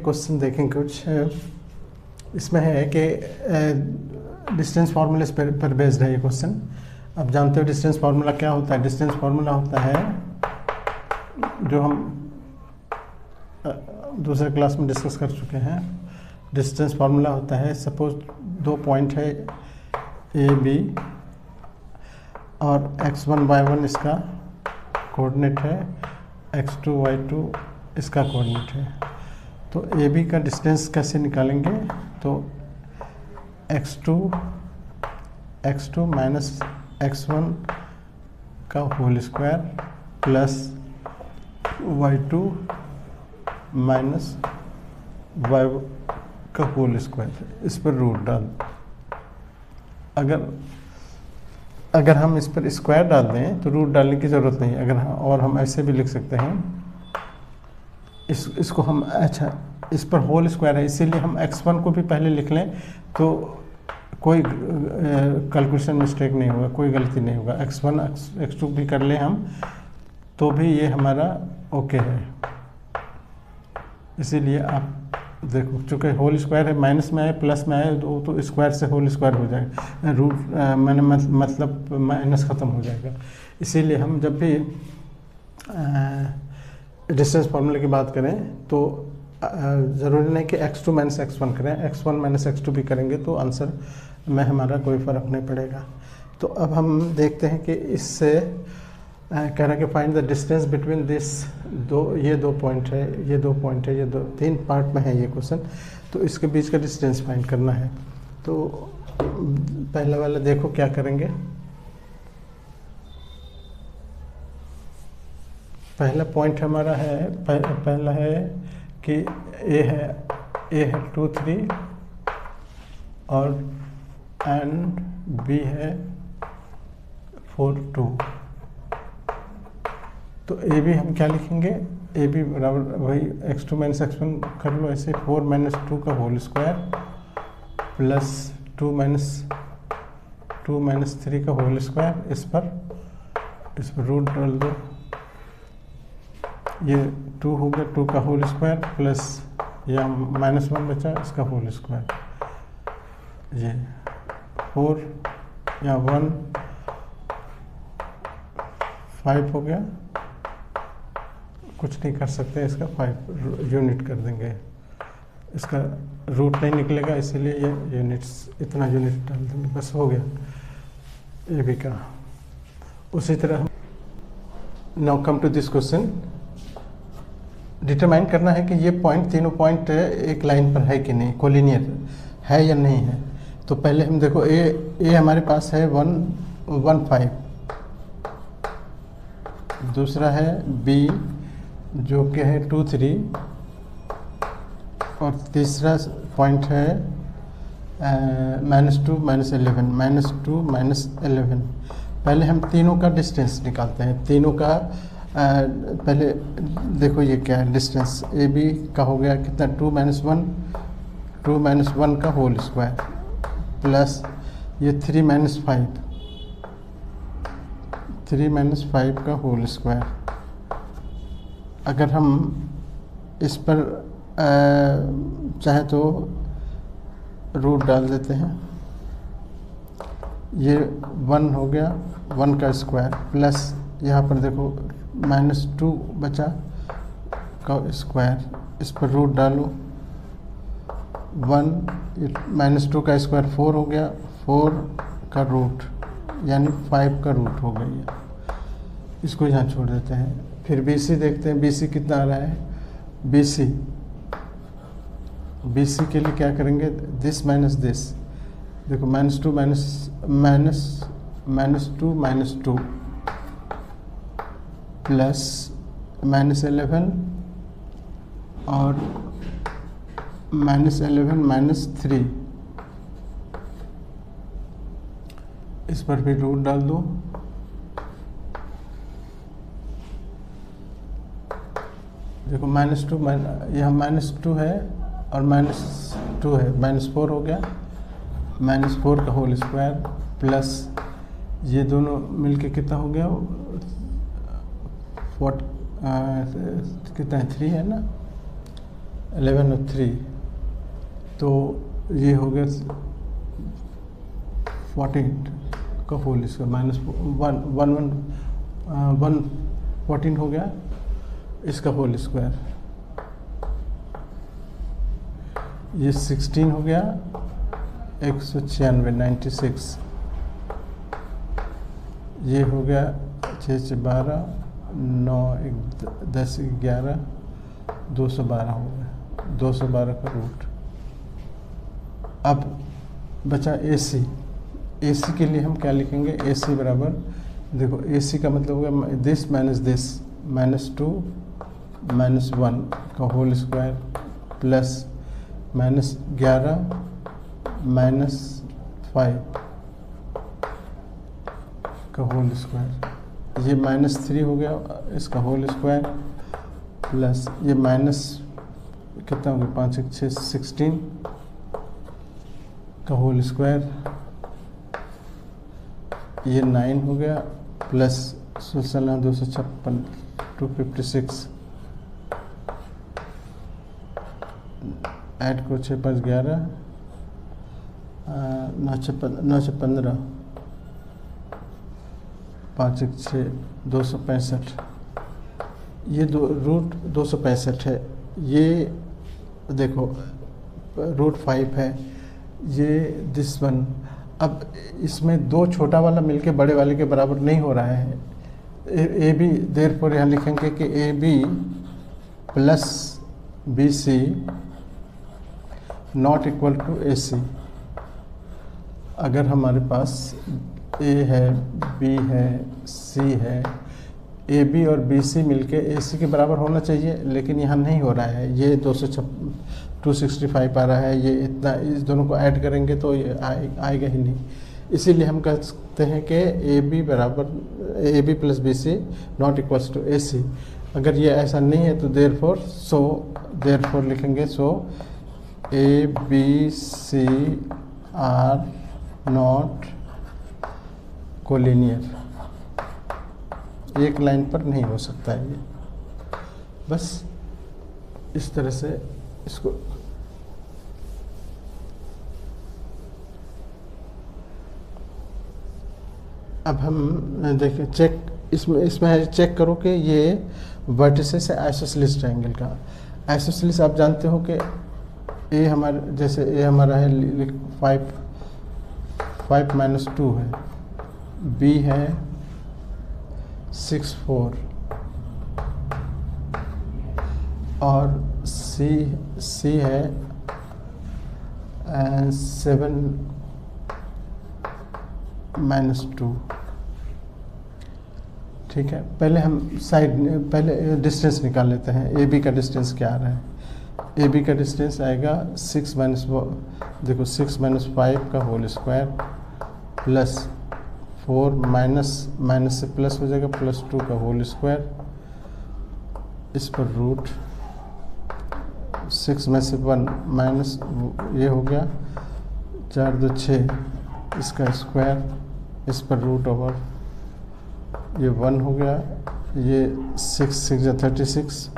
Question देखें कुछ इसमें है कि डिस्टेंस फार्मूले पर बेस्ड है ये क्वेश्चन। अब जानते हो डिस्टेंस फार्मूला क्या होता है। डिस्टेंस फार्मूला होता है जो हम दूसरे क्लास में डिस्कस कर चुके हैं। डिस्टेंस फार्मूला होता है, सपोज दो पॉइंट है ए बी और x1 y1 इसका कोऑर्डिनेट है, x2 y2 इसका कोऑर्डिनेट है। तो ए बी का डिस्टेंस कैसे निकालेंगे, तो x2 माइनस x1 का whole square plus y2 minus y का होल स्क्वायर, इस पर रूट डाल। अगर हम इस पर स्क्वायर डाल दें तो रूट डालने की ज़रूरत नहीं। और हम ऐसे भी लिख सकते हैं, इसको हम अच्छा इस पर होल स्क्वायर है इसीलिए हम x1 को भी पहले लिख लें तो कोई कैलकुलेशन मिस्टेक नहीं होगा, कोई गलती नहीं होगा। x1 x2 भी कर लें हम तो भी ये हमारा ओके है। इसीलिए आप देखो चूँकि होल स्क्वायर है, माइनस में आए प्लस में आए तो स्क्वायर से होल स्क्वायर हो जाएगा, रूट मैंने मतलब माइनस ख़त्म हो जाएगा। इसीलिए हम जब भी डिस्टेंस फार्मूले की बात करें तो ज़रूरी नहीं कि x2 माइनस x1 करें, x1 माइनस x2 भी करेंगे तो आंसर में हमारा कोई फ़र्क नहीं पड़ेगा। तो अब हम देखते हैं कि इससे कह रहा है कि find the distance between this ये दो पॉइंट है, ये तीन पार्ट में है ये क्वेश्चन। तो इसके बीच का डिस्टेंस फाइंड करना है। तो पहला वाला देखो क्या करेंगे। पहला पॉइंट हमारा है, पहला है कि ए है 2 3 और एंड बी है 4 2। तो ए बी हम क्या लिखेंगे, ए बी बराबर वही x2 माइनस x1 कर लो ऐसे, 4 माइनस 2 का होल स्क्वायर प्लस 2 माइनस 3 का होल स्क्वायर, इस पर रूट डाल दो। ये 2 हो गया, 2 का होल स्क्वायर प्लस या -1 बचा इसका होल स्क्वायर, ये 4 या 1 5 हो गया। कुछ नहीं कर सकते, इसका 5 यूनिट कर देंगे, इसका रूट नहीं निकलेगा इसीलिए ये यूनिट्स, इतना यूनिट डाल देंगे, बस हो गया ए बी का। उसी तरह now come to this question. Determine करना है कि ये पॉइंट, तीनों पॉइंट एक लाइन पर है कि नहीं, कोलिनियर है या नहीं है। तो पहले हम देखो ए हमारे पास है 1 1 5, दूसरा है बी जो कि है 2 3 और तीसरा पॉइंट है -2 -11 पहले हम तीनों का डिस्टेंस निकालते हैं। तीनों का पहले देखो ये क्या है डिस्टेंस, ए बी का हो गया कितना 2 माइनस 1 का होल स्क्वायर प्लस ये 3 माइनस 5 का होल स्क्वायर। अगर हम इस पर चाहे तो रूट डाल देते हैं, ये 1 हो गया 1 का स्क्वायर प्लस यहाँ पर देखो -2 बचा का स्क्वायर, इस पर रूट डालो 1 -2 का स्क्वायर 4 हो गया, 4 का रूट यानी 5 का रूट हो गया। इसको यहाँ छोड़ देते हैं। फिर BC देखते हैं, BC कितना आ रहा है। BC के लिए क्या करेंगे, दिस माइनस दिस, देखो -2 माइनस 2 प्लस -11 और -11 माइनस 3, इस पर भी रूट डाल दो। देखो -2 यहाँ -2 है और -2 है, -4 हो गया, -4 का होल स्क्वायर प्लस ये दोनों मिलके कितना हो गया, कितना है 3 है ना, 11 और 3, तो ये हो गया 14 का होल स्क्वायर माइनस 114 हो गया इसका होल स्क्वायर, ये 16 हो गया 196, ये हो गया 6 से 12, 9 10 11, 212 हो गया, 212 का रूट। अब बचा AC, AC के लिए हम क्या लिखेंगे, AC बराबर, देखो AC का मतलब हो गया दिस माइनस दिस, -2 -1 का होल स्क्वायर प्लस -11 -5 का होल स्क्वायर, ये -3 हो गया इसका होल स्क्वायर प्लस ये माइनस कितना हो गया 5 1 6 16 का होल स्क्वायर, ये 9 हो गया प्लस 256 256, ऐड को 6 5 11, 9 6 15, 5 1 6 265, ये रूट 265 है, ये देखो रूट 5 है, ये दिस वन। अब इसमें दो छोटा वाला मिलके बड़े वाले के बराबर नहीं हो रहा है, ए बी, देयरफॉर यहाँ लिखेंगे कि A B plus B C not equal to A C. अगर हमारे पास ए है, बी है, सी है, ए बी और बी सी मिलके ए सी के बराबर होना चाहिए, लेकिन यहाँ नहीं हो रहा है, ये 265 आ रहा है, ये इतना, इस दोनों को ऐड करेंगे तो ये आएगा ही नहीं। इसीलिए हम कह सकते हैं कि ए बी बराबर A B plus B C not equals to A C. अगर ये ऐसा नहीं है तो देयरफॉर लिखेंगे so A B C are not collinear. एक लाइन पर नहीं हो सकता है ये, बस इस तरह से इसको अब हम देखें, चेक इसमें चेक करो कि ये वर्टिसेस है आइसोसेलेस ट्रायंगल का। आइसोसेलेस आप जानते हो कि ए हमारे, जैसे ए हमारा है 5 - 2 है, बी है 6 4 और सी है 7 - 2। ठीक है, पहले हम पहले डिस्टेंस निकाल लेते हैं। ए बी का डिस्टेंस क्या आ रहा है, ए बी का डिस्टेंस आएगा 6 - देखो 6 - 5 का होल स्क्वायर प्लस 4 माइनस से प्लस हो जाएगा +2 का होल स्क्वायर, इस पर रूट 6 में से 1 माइनस ये हो गया 4 2 6 इसका स्क्वायर, इस पर रूट ओवर ये 1 हो गया, ये 6 6 36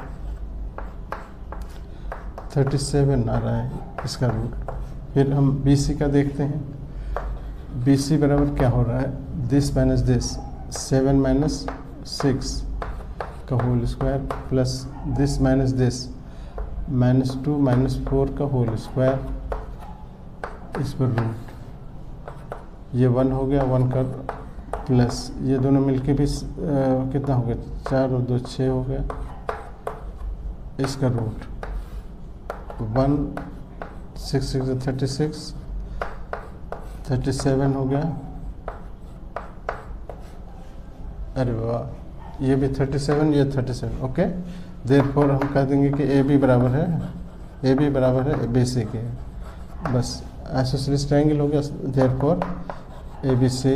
37 आ रहा है इसका रूट। फिर हम बी सी का देखते हैं, बी सी बराबर क्या हो रहा है, दिस माइनस दिस 7 - 6 का whole square plus this minus this -2 - 4 का होल स्क्वायर, इस पर रूट ये 1 हो गया, 1 का प्लस ये दोनों मिलके भी कितना हो गया 4 और 2 6 हो गया, इसका रूट 1 6 6 36 37 हो गया। अरे वाह, ये भी 37 ये 37। ओके, देयरफॉर हम कह देंगे कि ए बी बराबर है बी सी के, बस आइसोसेलेस ट्रायंगल हो गया। Therefore A B C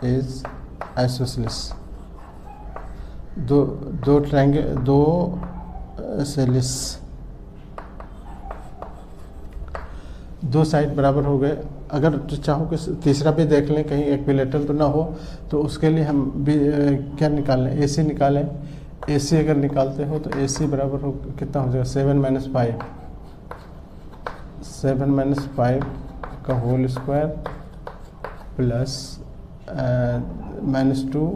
is isosceles. दो ट्रायंगल, दो सेलिस, दो साइड बराबर हो गए। अगर तो चाहो कि तीसरा भी देख लें, कहीं इक्विलेटरल तो ना हो, तो उसके लिए हम भी क्या निकालें, ए सी निकालें। ए सी अगर निकालते हो तो ए सी बराबर हो कितना हो जाएगा 7 माइनस 5, 7 माइनस 5 का होल स्क्वायर प्लस -2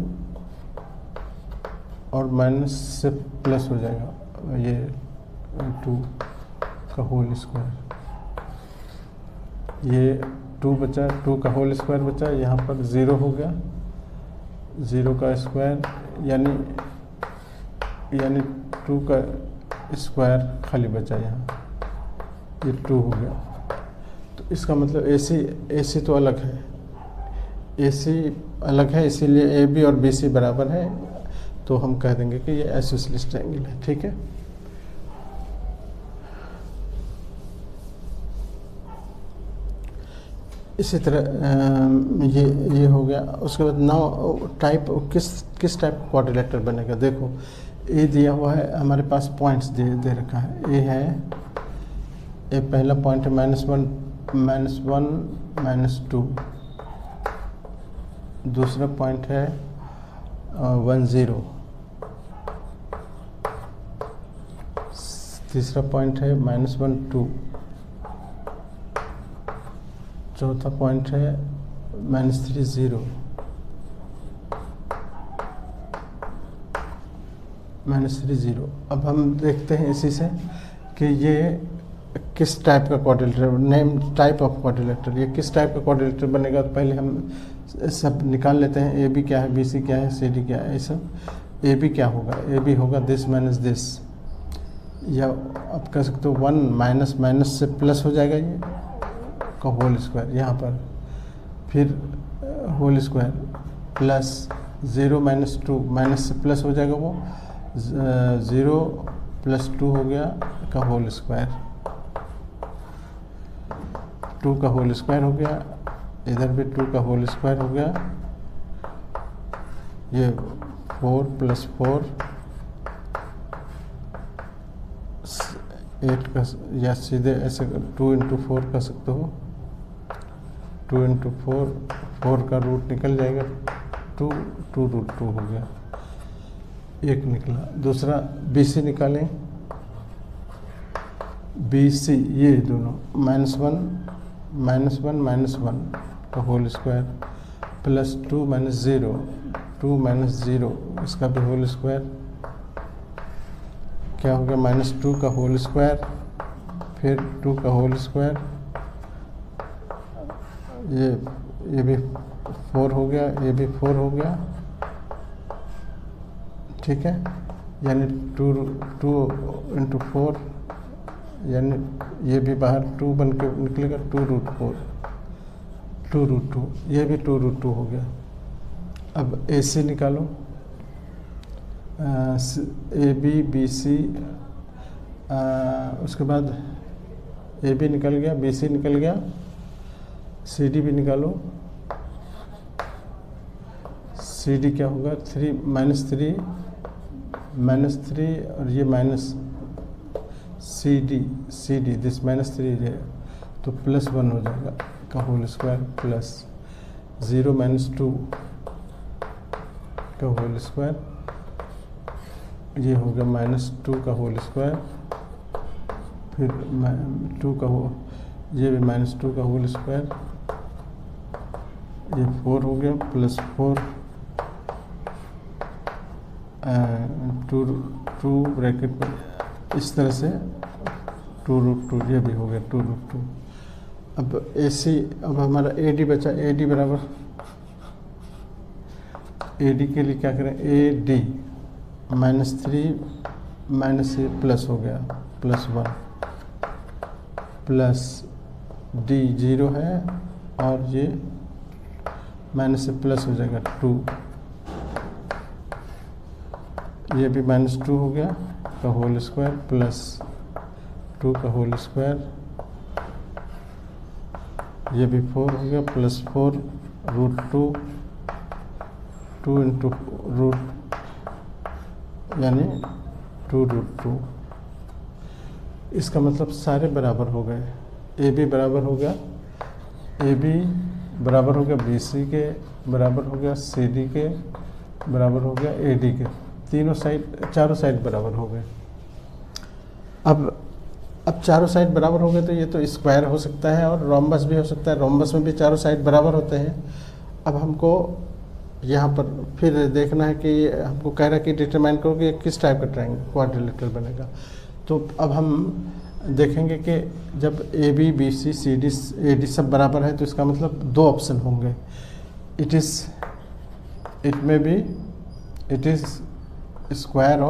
और माइनस से प्लस हो जाएगा ये 2 का होल स्क्वायर, ये 2 बचा, 2 का होल स्क्वायर बचा, यहाँ पर 0 हो गया, 0 का स्क्वायर यानी 2 का स्क्वायर खाली बचा यहाँ, ये 2 हो गया। तो इसका मतलब ए सी तो अलग है, ए सी अलग है, इसीलिए ए बी और बी सी बराबर है, तो हम कह देंगे कि ये आइसोसेलेस ट्रायंगल है। ठीक है, इसी तरह ये हो गया। उसके बाद नाउ टाइप किस टाइप का क्वाड्रिलेटरल बनेगा। देखो ए दिया हुआ है, हमारे पास पॉइंट्स दे रखा है, ए है, ए पहला पॉइंट है -1 -2, दूसरा पॉइंट है 1 0, तीसरा पॉइंट है -1 2, चौथा पॉइंट है -3 0, -3 0। अब हम देखते हैं इसी से कि ये किस टाइप का quadrilateral, name type of quadrilateral, ये किस टाइप का क्वाड्रिलेटरल बनेगा। तो पहले हम सब निकाल लेते हैं, ए बी क्या है, बी सी क्या है, सी डी क्या है, ये सब। ए बी क्या होगा, ए बी होगा दिस माइनस दिस, या आप कह सकते हो 1 माइनस से प्लस हो जाएगा ये का होल स्क्वायर यहाँ पर, फिर होल स्क्वायर प्लस 0 -2, माइनस से प्लस हो जाएगा वो 0 + 2 हो गया का होल स्क्वायर, 2 का होल स्क्वायर हो गया, इधर भी 2 का होल स्क्वायर हो गया, ये 4 + 4 8 का, या सीधे ऐसे 2 × 4 कर सकते हो, 2 × 4, 4 का रूट निकल जाएगा, 2 √2 हो गया, एक निकला। दूसरा बी सी निकालें, बी सी ये दोनों -1 का होल स्क्वायर प्लस 2 -0, 2 -0 इसका भी होल स्क्वायर, क्या हो गया -2 का होल स्क्वायर, फिर 2 का होल स्क्वायर, ये भी 4 हो गया, ये भी 4 हो गया। ठीक है, यानी 2 × 4, यानी ये भी बाहर 2 बन के निकलेगा, 2 √4, 2 √2, ये भी 2 √2 हो गया। अब ए सी निकालो, ए बी बी सी, उसके बाद ए बी निकल गया, बी सी निकल गया, सी डी भी निकालो, सी डी क्या होगा -3 और ये माइनस सी डी दिस -3 है, तो +1 हो जाएगा का होल स्क्वायर, प्लस 0 -2 का होल स्क्वायर, ये हो गया -2 का होल स्क्वायर, फिर 2 का ये भी -2 का होल स्क्वायर, ये 4 हो गया, प्लस 4 2 ब्रैकेट में इस तरह से 2 √2, ये भी हो गया 2 √2। अब ए सी, अब हमारा ए डी बचा, ए डी बराबर, ए डी के लिए क्या करें, ए डी -3 से प्लस हो गया +1, प्लस डी 0 है और ये माइनस से प्लस हो जाएगा 2, ये भी -2 हो गया का होल स्क्वायर, प्लस 2 का होल स्क्वायर, ये भी 4 हो गया, प्लस 4 √2, 2 × रूट यानी 2 √2। इसका मतलब सारे बराबर हो गए, ए बी बराबर हो गया, ए बी बराबर हो गया बी सी के, बराबर हो गया सी डी के, बराबर हो गया ए डी के। चारों साइड बराबर हो गए। अब चारों साइड बराबर हो गए तो ये तो स्क्वायर हो सकता है और रोम्बस भी हो सकता है। रोम्बस में भी चारों साइड बराबर होते हैं। अब हमको यहाँ पर फिर देखना है कि हमको कह रहा है कि डिटरमाइन करो कि किस टाइप का ट्रायंगल क्वाड्रिलेटरल बनेगा। तो अब हम देखेंगे कि जब A B B C C D A D सब बराबर है तो इसका मतलब दो ऑप्शन होंगे। इट इज़ स्क्वायर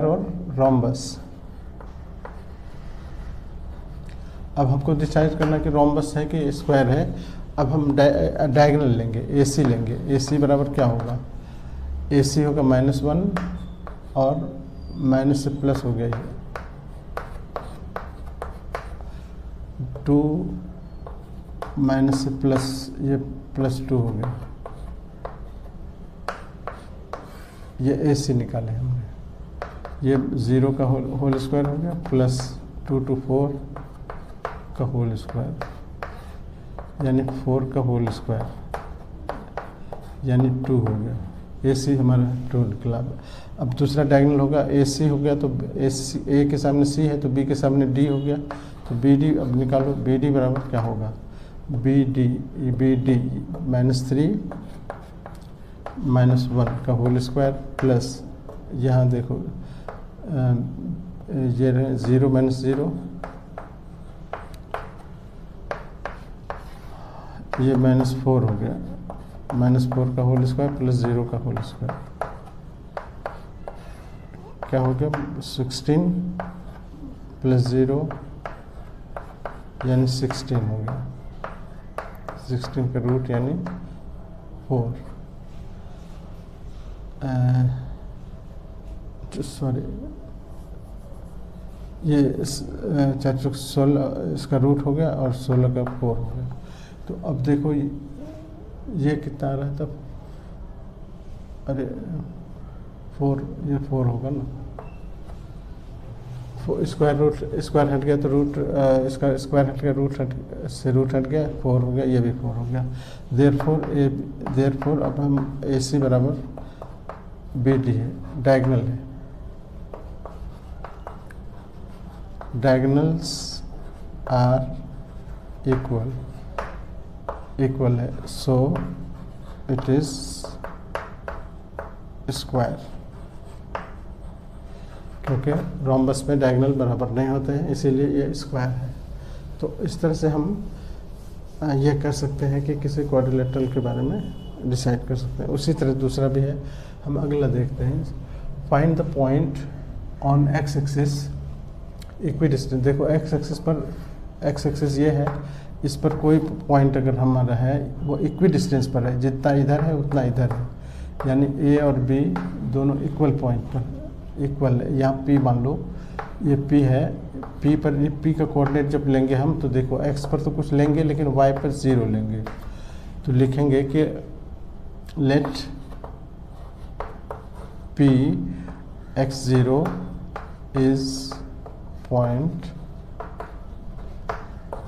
और रोम्बस। अब हमको डिसाइड करना कि रोम्बस है कि स्क्वायर है। अब हम डायगोनल लेंगे, AC लेंगे। AC बराबर क्या होगा? AC होगा -1 और माइनस से प्लस हो गया ये 2 माइनस से प्लस, ये +2 हो गया। ये AC निकाले हमने, ये 0 का होल स्क्वायर हो गया +2 to 4 का होल स्क्वायर यानी 4 का होल स्क्वायर यानी 2 हो गया। AC हमारा 2 निकला। अब दूसरा डायगोनल होगा, AC हो गया तो A के सामने C है तो B के सामने D हो गया। तो BD अब निकालो, BD बराबर क्या होगा? BD -3 -1 का होल स्क्वायर प्लस यहाँ देखो ये 0 -0 ये -4 हो गया। -4 का होल स्क्वायर प्लस 0 का होल स्क्वायर क्या हो गया? 16 + 0 यानी 16 हो गया। 16 का रूट यानी 4। सॉरी, ये 16 इसका रूट हो गया और 16 का 4 हो गया। तो अब देखो ये कितना आ रहा है तब? अरे 4, ये 4 होगा ना। स्क्वायर हट गया तो रूट इसका स्क्वायर हट गया, रूट हट गया, 4 हो गया, ये भी 4 हो गया। देयरफॉर अब हम AC बराबर BD है, डायगोनल है। डायगोनल्स आर इक्वल है, सो इट इज स्क्वायर। क्योंकि रोम्बस में डायगोनल बराबर नहीं होते हैं इसीलिए ये स्क्वायर है। तो इस तरह से हम ये कर सकते हैं कि किसी क्वाड्रिलेटरल के बारे में डिसाइड कर सकते हैं। उसी तरह दूसरा भी है, हम अगला देखते हैं। Find the point on x axis equidistance. देखो x एक्सिस ये है, इस पर कोई पॉइंट अगर हमारा है वो इक्विडिस्टेंस पर है, जितना इधर है उतना इधर है, यानी A और B दोनों इक्वल पॉइंट पर इक्वल है। यहाँ P मान लो ये P है, P पर P का कोऑर्डिनेट जब लेंगे हम तो देखो x पर तो कुछ लेंगे लेकिन y पर 0 लेंगे। तो लिखेंगे कि let P x0 is point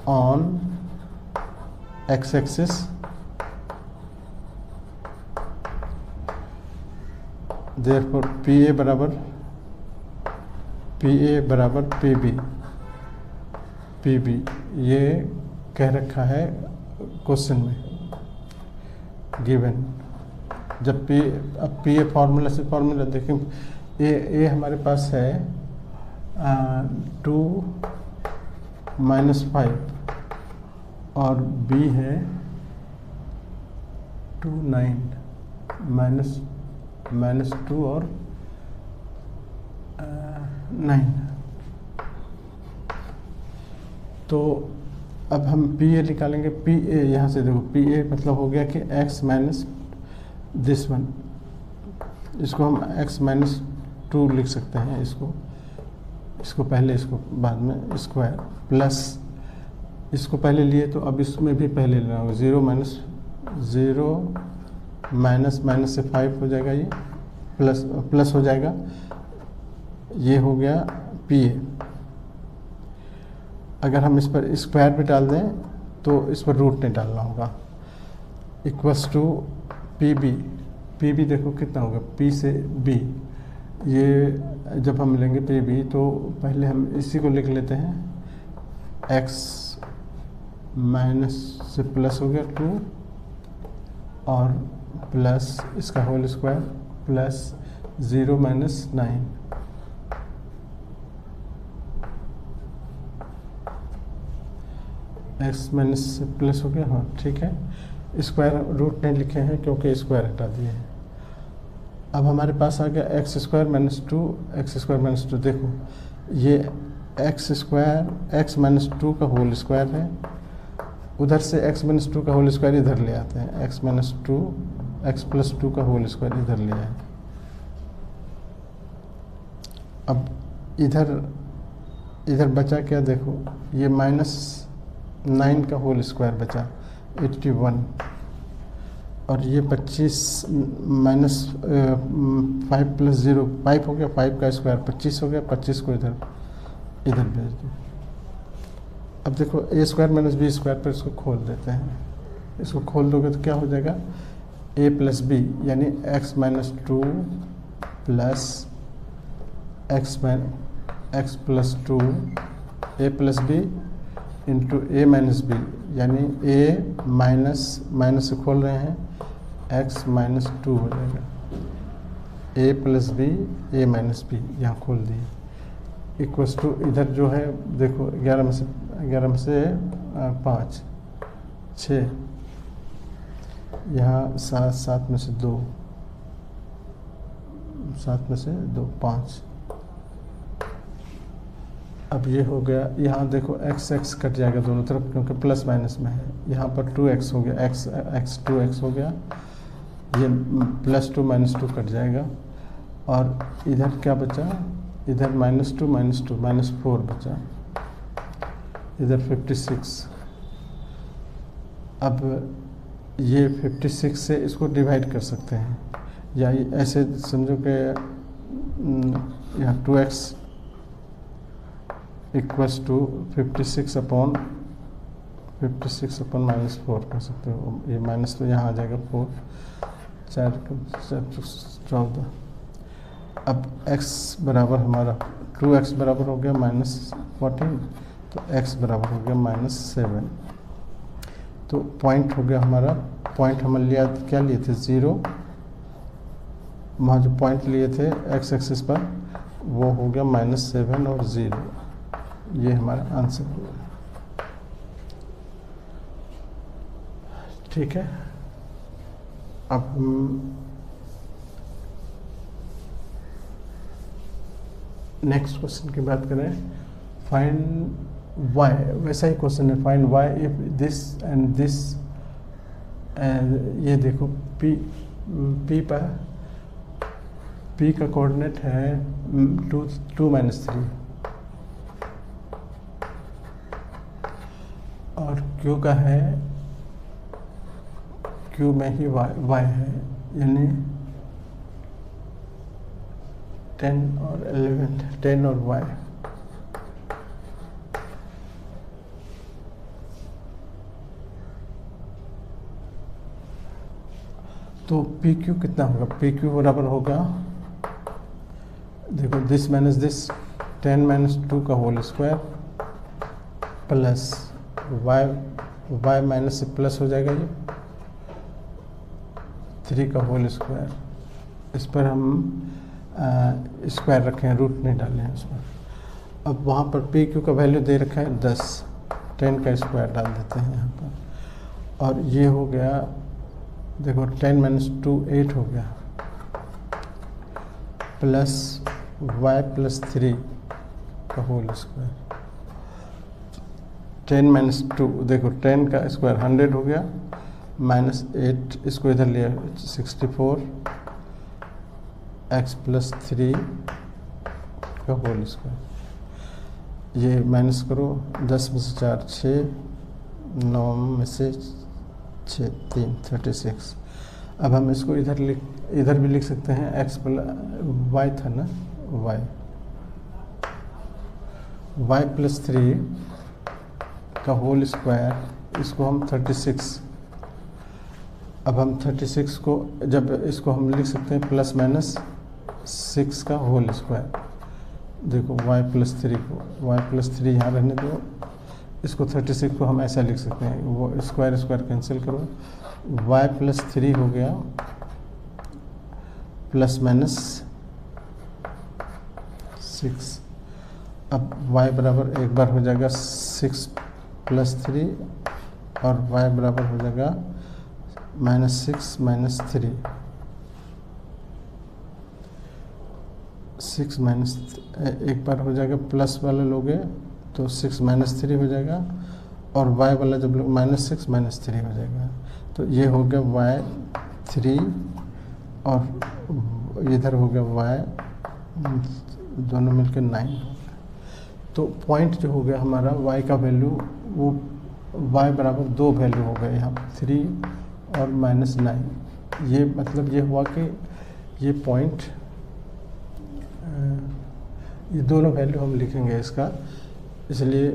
on x axis therefore PA बराबर PB ये कह रखा है क्वेश्चन में गिवन। जब अब PA फार्मूला देखें, A हमारे पास है 2 - 5 और B है 2 9 -2 और 9। तो अब हम PA निकालेंगे। PA यहाँ से देखो, PA मतलब हो गया कि x माइनस दिस वन, इसको हम x -2 लिख सकते हैं। इसको पहले, इसको बाद में स्क्वायर प्लस इसको पहले लिए तो अब इसमें भी पहले लेना होगा। 0 माइनस से 5 हो जाएगा, ये प्लस हो जाएगा, ये हो गया PA। अगर हम इस पर स्क्वायर भी डाल दें तो इस पर रूट नहीं डालना होगा। इक्वल्स टू पी भी देखो कितना होगा, पी से बी, ये जब हम लेंगे पी बी तो पहले हम इसी को लिख लेते हैं, एक्स माइनस से प्लस हो गया 2 और प्लस इसका whole square plus 0 minus 9, X minus से प्लस हो गया, हाँ ठीक है। स्क्वायर रूट नहीं लिखे हैं क्योंकि स्क्वायर हटा दिए हैं। अब हमारे पास आ गया x square minus 2, x square minus 2, देखो ये एक्स स्क्वायर एक्स माइनस 2 का होल स्क्वायर है, उधर से एक्स माइनस 2 का होल स्क्वायर इधर ले आते हैं, एक्स माइनस 2 एक्स प्लस 2 का होल स्क्वायर इधर ले आए। अब इधर बचा क्या, देखो ये माइनस 9 का होल स्क्वायर बचा 81 और ये 25 माइनस 5 प्लस 0 5 हो गया, 5 का स्क्वायर 25 हो गया, 25 को इधर भेज दो। अब देखो ए स्क्वायर माइनस बी स्क्वायर पर इसको खोल देते हैं, इसको खोल दोगे तो क्या हो जाएगा, ए प्लस बी यानी x minus 2 plus x plus 2 ए प्लस बी इंटू ए माइनस बी, यानी ए माइनस से खोल रहे हैं, एक्स माइनस 2 हो जाएगा, ए प्लस बी ए माइनस बी यहाँ खोल दिए, इक्वल्स टू इधर जो है देखो 11 में से 5 6, यहाँ 7 में से 2 5। अब ये हो गया, यहाँ देखो x कट जाएगा दोनों तरफ क्योंकि प्लस माइनस में है, यहाँ पर 2x हो गया, x 2x हो गया, ये प्लस 2 माइनस 2 कट जाएगा और इधर क्या बचा, इधर माइनस 2 माइनस 4 बचा, इधर 56। अब ये 56 से इसको डिवाइड कर सकते हैं, या ऐसे समझो कि यहाँ 2x equals to 56 upon minus 4 कर सकते हो, ये माइनस तो यहाँ आ जाएगा 4 4 14। अब x बराबर हमारा 2x बराबर हो गया माइनस 14, तो x बराबर हो गया माइनस 7। तो पॉइंट हो गया हमारा, पॉइंट हम क्या लिए थे 0, वहाँ जो पॉइंट लिए थे x एक्सिस पर वो हो गया -7 और 0, ये हमारा आंसर होगा। ठीक है, अब हम नेक्स्ट क्वेश्चन की बात करें, फाइंड वाई, वैसा ही क्वेश्चन है, find Y if this and this, ये देखो P का कोऑर्डिनेट है 2 माइनस 3 और Q का है, Q में ही y है, यानी 10 और 11, 10 और y। तो PQ कितना होगा, PQ बराबर होगा, देखो दिस माइनस दिस 10 माइनस 2 का whole square plus y minus से प्लस हो जाएगा ये 3 का होल स्क्वायर, इस पर हम स्क्वायर रखे हैं, रूट नहीं डाले हैं उसमें। अब वहाँ पर PQ का वैल्यू दे रखा है 10, 10 का स्क्वायर डाल देते हैं यहाँ पर, और ये हो गया देखो 10 माइनस 2 8 हो गया, प्लस y प्लस 3 का होल स्क्वायर, 10 माइनस 2 देखो 10 का स्क्वायर 100 हो गया, माइनस 8 इसको इधर लिया 64 x प्लस 3 का होल स्क्वायर, ये माइनस करो 10 में से 4 6, 9 में से 6 3 36। अब हम इसको इधर भी लिख सकते हैं, x प्लस y था ना, y प्लस 3 का होल स्क्वायर, इसको हम 36 अब हम 36 को, जब इसको हम लिख सकते हैं प्लस माइनस 6 का होल स्क्वायर। देखो y+3 को, y+3 यहाँ रहने दो, इसको 36 को हम ऐसा लिख सकते हैं, वो स्क्वायर स्क्वायर कैंसिल करो, y+3 हो गया प्लस माइनस 6। अब y बराबर एक बार हो जाएगा 6 + 3 और y बराबर हो जाएगा -6 - 3। 6 माइनस एक बार हो जाएगा, प्लस वाला लोगे तो 6 - 3 हो जाएगा, और y वाला जब लोग -6 - 3 हो जाएगा। तो ये हो गया y3 और इधर हो गया y, दोनों मिलकर 9 हो गया। तो पॉइंट जो हो गया हमारा y का वैल्यू, वो y बराबर 2 वैल्यू हो गए यहाँ 3 और -9। ये मतलब ये हुआ कि ये पॉइंट, ये दोनों वैल्यू हम लिखेंगे इसका, इसलिए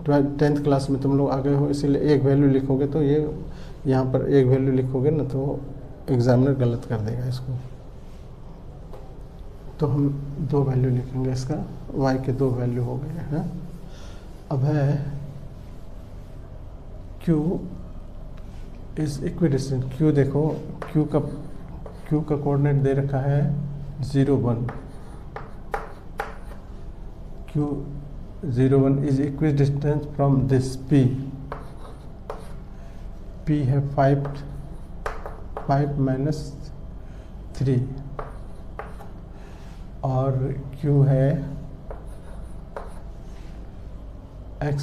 10th क्लास में तुम लोग आ गए हो, इसलिए एक वैल्यू लिखोगे तो ये यहाँ पर एक वैल्यू लिखोगे ना तो एग्जामिनर गलत कर देगा इसको। तो हम 2 वैल्यू लिखेंगे इसका, y के 2 वैल्यू हो गए हैं। अब है q इज इक्विडिस्टेंट। q देखो, q का कोऑर्डिनेट दे रखा है 0 1। q 0 1 is equidistant from this p। p है 5 - 3 और q है x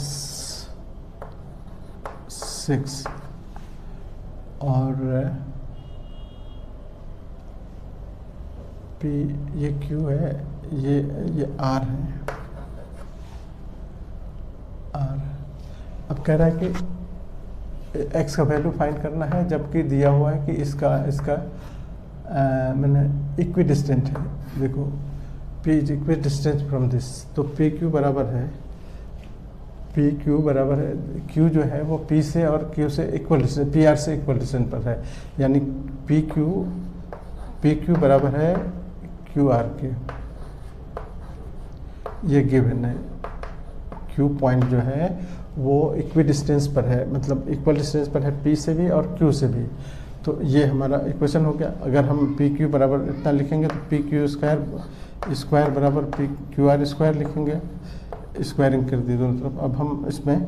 6 और p, ये q है, ये r है, r। अब कह रहा है कि x का वैल्यू फाइंड करना है, जबकि दिया हुआ है कि इसका मैंने इक्विडिस्टेंट है। देखो p is equidistant from this, तो पी क्यू बराबर है, q जो है वो p से और q से इक्वल डिस्टेंस, pr से इक्वल डिस्टेंस पर है, यानी पी क्यू बराबर है qr के। ये गिवन है, q पॉइंट जो है वो इक्वल डिस्टेंस पर है, मतलब इक्वल डिस्टेंस पर है p से भी और q से भी। तो ये हमारा इक्वेशन हो गया। अगर हम पी क्यू बराबर इतना लिखेंगे तो पी क्यू स्क्वायर बराबर पी क्यू आर स्क्वायर लिखेंगे, स्क्वायरिंग कर दी दोनों तरफ। अब हम इसमें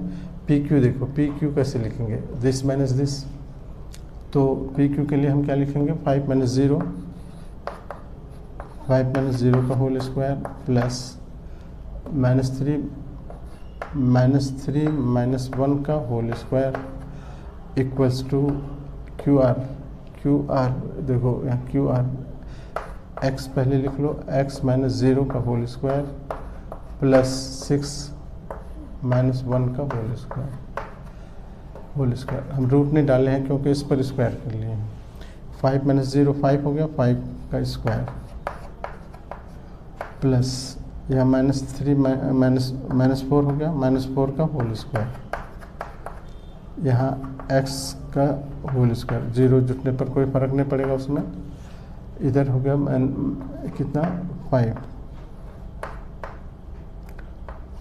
पी क्यू, देखो पी क्यू कैसे लिखेंगे, दिस माइनस दिस। तो पी क्यू के लिए हम क्या लिखेंगे, 5 - 0, 5 - 0 का होल स्क्वायर प्लस -3 - 1 का whole square equals to Q R. देखो यहाँ क्यू आर, एक्स पहले लिख लो, x - 0 का होल स्क्वायर प्लस 6 - 1 का होल स्क्वायर। हम रूट नहीं डाले हैं क्योंकि इस पर स्क्वायर कर लिए हैं। 5 - 0 5 हो गया, 5 का स्क्वायर प्लस यहाँ -3 -4 हो गया, -4 का होल स्क्वायर। यहाँ x का होल स्क्वायर, 0 जुटने पर कोई फ़र्क नहीं पड़ेगा उसमें। इधर हो गया कितना,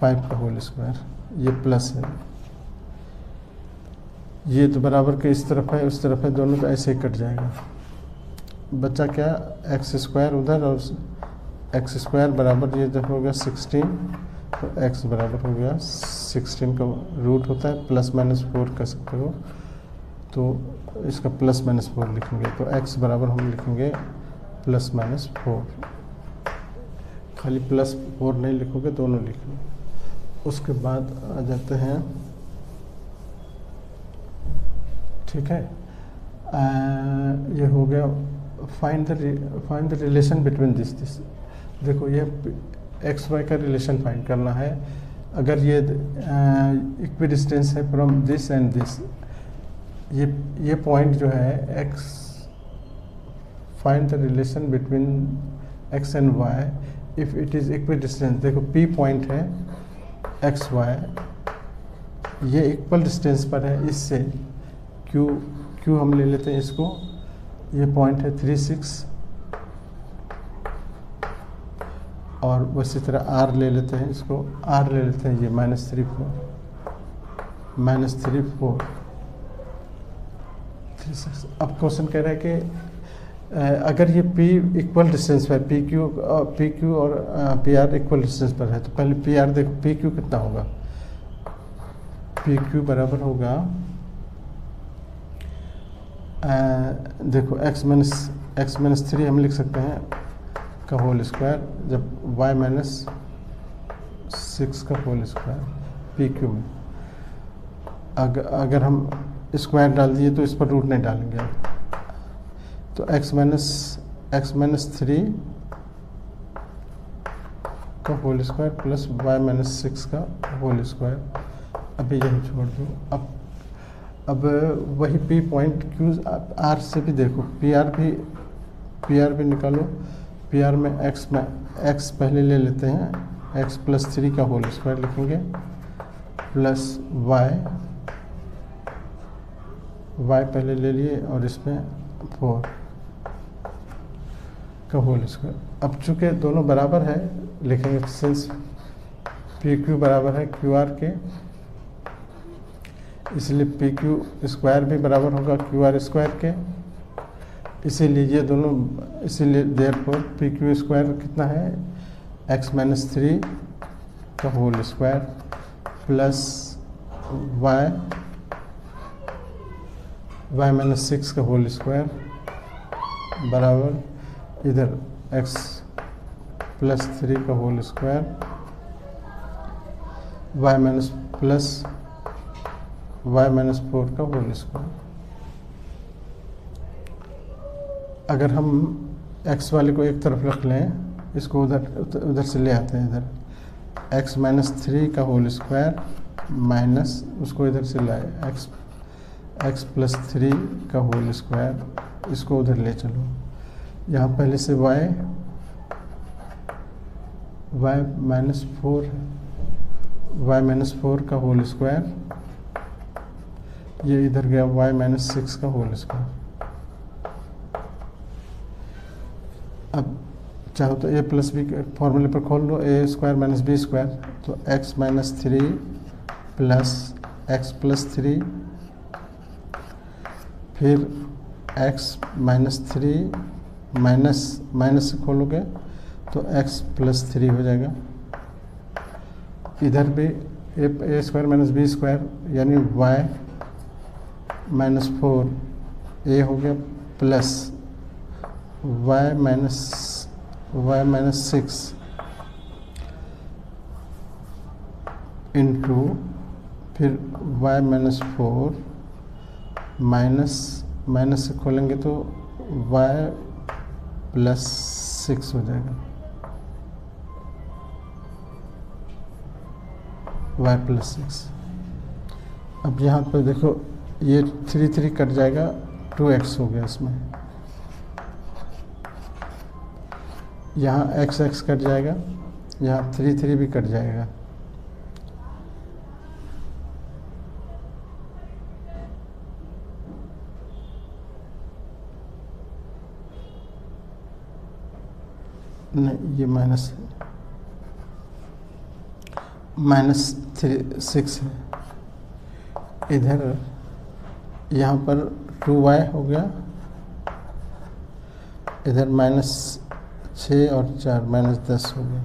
5 का होल स्क्वायर, ये प्लस है, ये तो बराबर के इस तरफ है उस तरफ है, दोनों तो ऐसे ही कट जाएगा। बचा क्या, एक्स स्क्वायर उधर और एक्स स्क्वायर बराबर ये जब हो गया 16, तो x बराबर हो गया 16 का रूट होता है +-4 कर सकते हो, तो इसका +-4 लिखेंगे। तो x बराबर हम लिखेंगे +-4, खाली +4 नहीं लिखोगे, दोनों लिख लो। उसके बाद आ जाते हैं, ठीक है, ये हो गया find the relation between this. देखो ये एक्स वाई का रिलेशन फाइंड करना है। अगर ये इक्विडिस्टेंस है फ्रॉम दिस एंड दिस, ये पॉइंट जो है x, find the relation between x and y if it is equidistance. देखो पी पॉइंट है एक्स वाई, ये इक्वल डिस्टेंस पर है इससे, क्यू क्यू हम ले लेते हैं इसको, ये पॉइंट है 36, और उसी तरह आर ले लेते हैं इसको, आर ले लेते हैं ये -3 4 3 6। अब क्वेश्चन कह रहा है कि अगर ये P इक्वल डिस्टेंस पर पी क्यू और PR इक्वल डिस्टेंस पर है, तो पहले PR देखो, PQ कितना होगा। PQ बराबर होगा देखो x माइनस 3 हम लिख सकते हैं का होल स्क्वायर, जब y माइनस 6 का होल स्क्वायर PQ में। अगर हम स्क्वायर डाल दिए तो इस पर रूट नहीं डालेंगे, तो x माइनस 3 का whole square plus y minus 6 का होल स्क्वायर। अभी यही छोड़ दो। अब वही P पॉइंट Q R से भी देखो, PR भी निकालो। PR में x पहले ले लेते हैं, x प्लस 3 का होल स्क्वायर लिखेंगे, प्लस y पहले ले लिए और इसमें 4 का होल स्क्वायर। अब चूँकि दोनों बराबर है, लिखेंगे सिंस PQ बराबर है QR के, इसलिए PQ स्क्वायर भी बराबर होगा QR स्क्वायर के, इसीलिए ये दोनों, इसीलिए देयरफॉर PQ स्क्वायर कितना है, x माइनस 3 का whole square plus y minus 6 का होल स्क्वायर बराबर इधर x प्लस 3 का होल स्क्वायर y माइनस 4 का होल स्क्वायर। अगर हम x वाले को एक तरफ रख लें, इसको उधर से ले आते हैं, इधर x माइनस 3 का होल स्क्वायर माइनस उसको इधर से लाए x प्लस 3 का होल स्क्वायर, इसको उधर ले चलो। यहाँ पहले से y माइनस 4 का होल स्क्वायर, ये इधर गया y माइनस 6 का होल स्क्वायर। अब चाहो तो a प्लस बी फॉर्मूले पर खोल लो, a square minus b square, तो x minus 3 plus x plus 3, फिर x माइनस 3 माइनस से खोलोगे तो x प्लस 3 हो जाएगा। इधर भी a square minus b square यानी y माइनस 4 a हो गया प्लस y माइनस 6 इंटू फिर y माइनस 4 माइनस से खोलेंगे तो y प्लस 6 हो जाएगा, y प्लस 6। अब यहाँ पर देखो ये 3 कट जाएगा, 2x हो गया इसमें, यहाँ x कट जाएगा, यहाँ 3 भी कट जाएगा। नहीं, ये माइनस 6 है। इधर यहाँ पर 2y हो गया, इधर माइनस 6 और 4 माइनस 10 हो गया,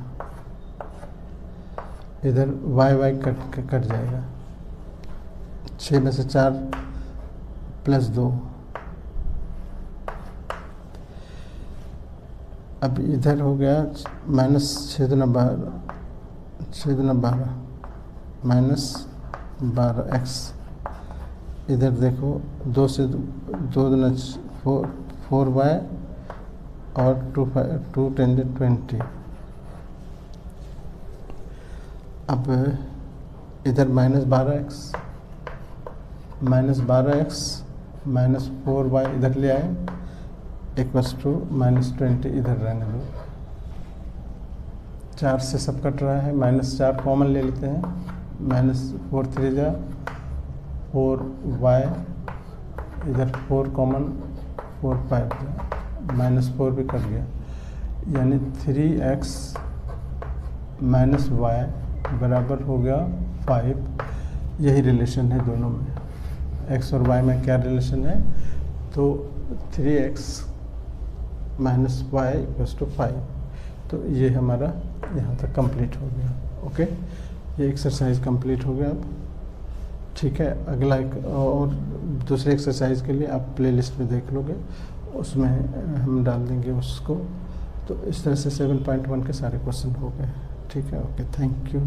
इधर y कट जाएगा, 6 में से 4 प्लस 2। अब इधर हो गया माइनस 6 दूना 12 माइनस 12x। इधर देखो 2 से 2 दूना 4y और 2 10 20। अब इधर माइनस 12x माइनस 4y इधर ले आए, इक्वल्स टू माइनस 20 इधर रहने दो। 4 से सब कट रहा है, माइनस 4 कॉमन ले लेते हैं, माइनस 4 3 जा 4y इधर 4 कॉमन, 4 5 -4 भी कर गया, यानी 3x माइनस वाई बराबर हो गया 5। यही रिलेशन है दोनों में, x और y में क्या रिलेशन है, तो 3x minus Y equals to 5। तो ये हमारा यहाँ तक कंप्लीट हो गया। ओके, ये एक्सरसाइज कंप्लीट हो गया अब। ठीक है, अगला एक और दूसरे एक्सरसाइज के लिए आप प्लेलिस्ट में देख लोगे, उसमें हम डाल देंगे उसको। तो इस तरह से 7.1 के सारे क्वेश्चन हो गए। ठीक है, ओके, थैंक यू।